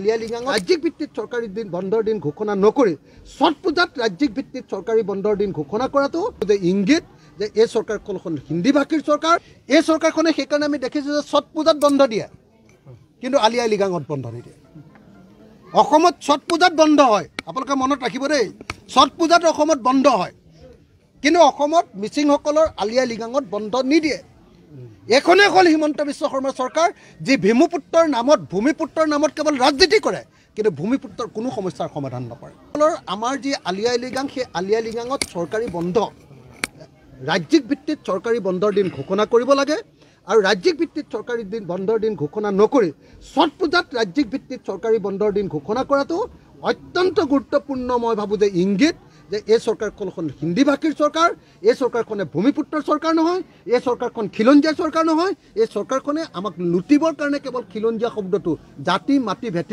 আলিয়ালিগাং ৰাজ্যিক ভিত্তিত চৰকাৰী দিন বন্ধৰ দিন ঘোষণা নকৰি ছট পূজাত ৰাজ্যিক ভিত্তিত চৰকাৰী বন্ধৰ দিন ঘোষণা কৰাটো যে ইংগিত যে এই চৰকাৰখন হিন্দী ভাষীৰ চৰকাৰ। এই চৰকাৰখনে সেইকাৰণে আমি দেখিছোঁ যে ছট পূজাত বন্ধ দিয়ে কিন্তু আলিয়ালিগাঙত বন্ধ নিদিয়ে। অসমত ছট পূজাত বন্ধ হয়, আপোনালোকে মনত ৰাখিব দেই, ছট পূজাত অসমত বন্ধ হয় কিন্তু অসমত মিচিংসকলৰ আলিয়ালিগাঙত বন্ধ নিদিয়ে। এখনে হ'ল হিমন্ত বিশ্ব শৰ্মাৰ চৰকাৰ যি ভূমিপুত্ৰৰ নামত কেৱল ৰাজনীতি কৰে কিন্তু ভূমিপুত্ৰৰ কোনো সমস্যাৰ সমাধান নকৰে। আমাৰ যি আলিয়ালিগাং সেই আলিয়ালিগাঙত চৰকাৰী বন্ধ ৰাজ্যিক ভিত্তিত চৰকাৰী বন্ধৰ দিন ঘোষণা কৰিব লাগে আৰু ৰাজ্যিক ভিত্তিত চৰকাৰী দিন বন্ধৰ দিন ঘোষণা নকৰি ছট পূজাত ৰাজ্যিক ভিত্তিত চৰকাৰী বন্ধৰ দিন ঘোষণা কৰাটো অত্যন্ত গুৰুত্বপূৰ্ণ। মই ভাবোঁ যে ইংগিত যে এই চৰকাৰখন হিন্দী ভাষীৰ চৰকাৰ। এই চৰকাৰখনে ভূমিপুত্ৰৰ চৰকাৰ নহয়, এই চৰকাৰখন খিলঞ্জীয়া চৰকাৰ নহয়। এই চৰকাৰখনে আমাক লুটিবৰ কাৰণে কেৱল খিলঞ্জীয়া শব্দটো জাতি মাটি ভেটি